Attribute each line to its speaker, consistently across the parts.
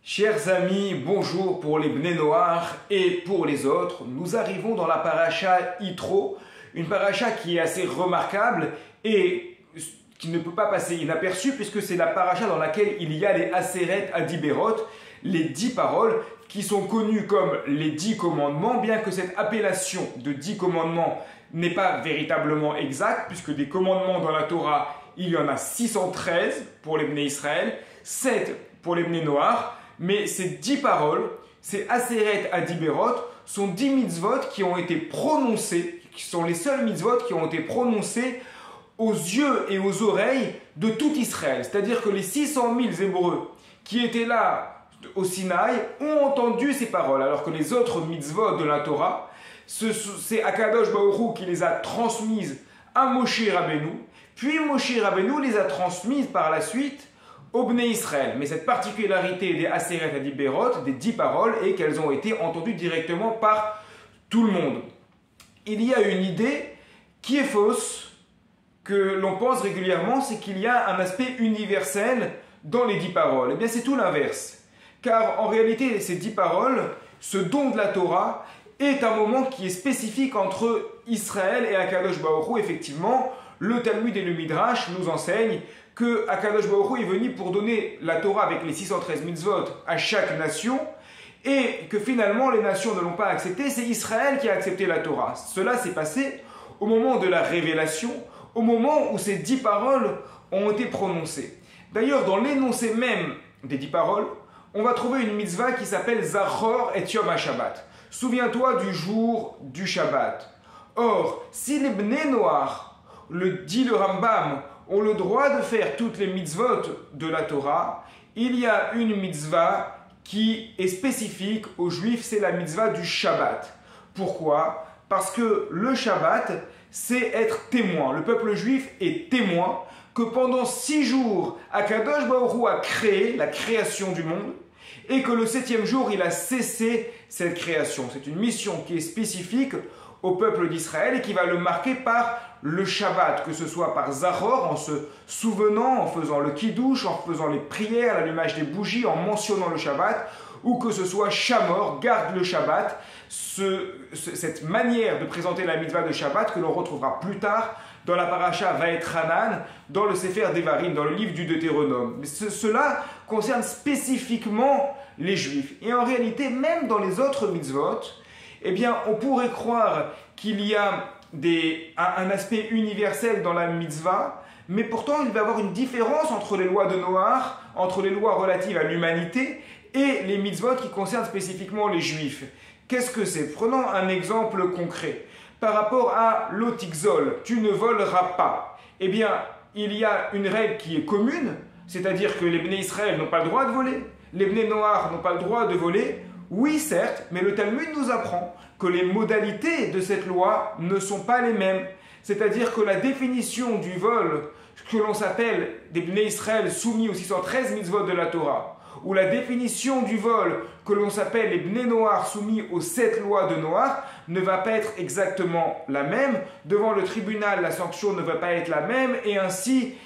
Speaker 1: Chers amis, bonjour pour les Bnei Noach et pour les autres. Nous arrivons dans la paracha Yitro, une paracha qui est assez remarquable et qui ne peut pas passer inaperçue puisque c'est la paracha dans laquelle il y a les Aseret Adiberot, les 10 paroles qui sont connues comme les 10 commandements, bien que cette appellation de 10 commandements n'est pas véritablement exacte puisque des commandements dans la Torah, il y en a 613 pour les Bnei Israël, 7 pour les Bnei Noach. Mais ces 10 paroles, ces Aseret Adiberot, sont 10 mitzvot qui ont été prononcées, qui sont les seuls mitzvot qui ont été prononcés aux yeux et aux oreilles de tout Israël. C'est-à-dire que les 600 000 Hébreux qui étaient là au Sinaï ont entendu ces paroles, alors que les autres mitzvot de la Torah, c'est Akadosh Baruch Hu qui les a transmises à Moshe Rabbeinu, puis Moshe Rabbeinu les a transmises par la suite au Bnei Israël. Mais cette particularité des Aseret Adiberot, des 10 paroles, est qu'elles ont été entendues directement par tout le monde. Il y a une idée qui est fausse, que l'on pense régulièrement, c'est qu'il y a un aspect universel dans les 10 paroles. Eh bien, c'est tout l'inverse. Car en réalité, ces 10 paroles, ce don de la Torah, est un moment qui est spécifique entre Israël et Akadosh Baruch Hu. Effectivement, le Talmud et le Midrash nous enseignent que Akadosh Baruch Hu est venu pour donner la Torah avec les 613 mitzvot à chaque nation et que finalement les nations ne l'ont pas accepté, c'est Israël qui a accepté la Torah. Cela s'est passé au moment de la révélation, au moment où ces 10 paroles ont été prononcées. D'ailleurs, dans l'énoncé même des 10 paroles, on va trouver une mitzvah qui s'appelle Zachor et Yom HaShabbat. Souviens-toi du jour du Shabbat. Or, si les Bnei Noach, dit le Rambam, ont le droit de faire toutes les mitzvot de la Torah, il y a une mitzvah qui est spécifique aux Juifs, c'est la mitzvah du Shabbat. Pourquoi? Parce que le Shabbat, c'est être témoin. Le peuple juif est témoin que pendant 6 jours, Akadosh Baruch Hu a créé la création du monde et que le 7e jour, il a cessé cette création. C'est une mission qui est spécifique au peuple d'Israël et qui va le marquer par le Shabbat, que ce soit par Zachor, en se souvenant, en faisant le Kiddush, en faisant les prières, l'allumage des bougies, en mentionnant le Shabbat, ou que ce soit Shamor, garde le Shabbat, cette manière de présenter la mitzvah de Shabbat que l'on retrouvera plus tard dans la paracha Vaetranan, dans le Sefer Devarim, dans le livre du Deutéronome. Mais cela concerne spécifiquement les Juifs. Et en réalité, même dans les autres mitzvot, eh bien, on pourrait croire qu'il y a un aspect universel dans la mitzvah, mais pourtant il va y avoir une différence entre les lois de Noach, entre les lois relatives à l'humanité et les mitzvot qui concernent spécifiquement les Juifs. Qu'est-ce que c'est? Prenons un exemple concret. Par rapport à l'otikzol, tu ne voleras pas. Eh bien, il y a une règle qui est commune, c'est-à-dire que les Bnei Israël n'ont pas le droit de voler, les Bnei Noach n'ont pas le droit de voler. Oui, certes, mais le Talmud nous apprend que les modalités de cette loi ne sont pas les mêmes. C'est-à-dire que la définition du vol, que l'on s'appelle des Bnei Israël soumis aux 613 mitzvot de la Torah, ou la définition du vol que l'on s'appelle les Bnei Noach soumis aux 7 lois de Noach, ne va pas être exactement la même. Devant le tribunal, la sanction ne va pas être la même, et ainsi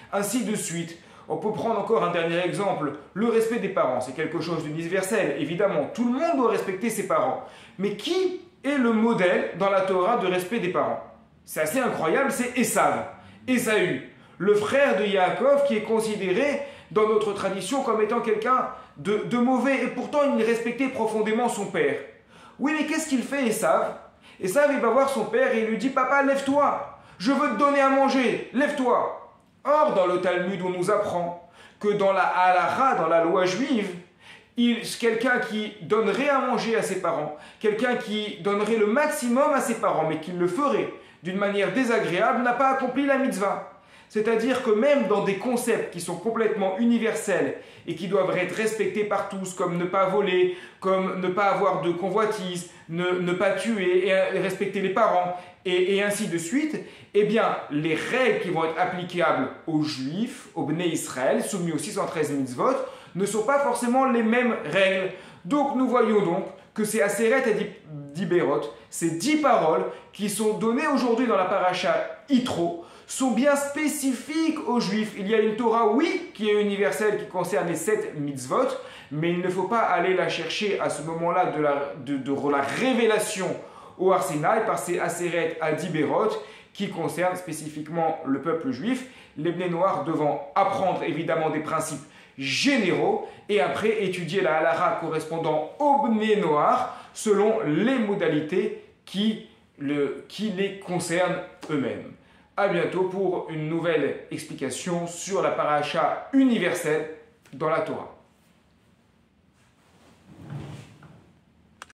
Speaker 1: de suite. On peut prendre encore un dernier exemple, le respect des parents, c'est quelque chose d'universel, évidemment, tout le monde doit respecter ses parents. Mais qui est le modèle dans la Torah de respect des parents? C'est assez incroyable, c'est Esav, Ésaü, le frère de Yaakov qui est considéré dans notre tradition comme étant quelqu'un de mauvais, et pourtant il respectait profondément son père. Oui, mais qu'est-ce qu'il fait Esav? Esav, il va voir son père et il lui dit « Papa, lève-toi, je veux te donner à manger, lève-toi » Or, dans le Talmud, on nous apprend que dans la halakha, dans la loi juive, quelqu'un qui donnerait à manger à ses parents, quelqu'un qui donnerait le maximum à ses parents, mais qui le ferait d'une manière désagréable, n'a pas accompli la mitzvah. C'est-à-dire que même dans des concepts qui sont complètement universels et qui doivent être respectés par tous, comme ne pas voler, comme ne pas avoir de convoitise, ne pas tuer et respecter les parents, et ainsi de suite, eh bien, les règles qui vont être applicables aux Juifs, aux Bnei Israël, soumis aux 613 mitzvot, ne sont pas forcément les mêmes règles. Donc, nous voyons donc que ces Aseret Adiberot, ces 10 paroles qui sont données aujourd'hui dans la paracha Yitro, sont bien spécifiques aux Juifs. Il y a une Torah, oui, qui est universelle, qui concerne les 7 mitzvot, mais il ne faut pas aller la chercher à ce moment-là de la révélation au Har Sinaï par ces Aseret Adiberot qui concernent spécifiquement le peuple juif, les Bnei Noach devant apprendre évidemment des principes généraux et après étudier la halakha correspondant aux Bnei Noach selon les modalités qui les concernent eux-mêmes. A bientôt pour une nouvelle explication sur la paracha universelle dans la Torah.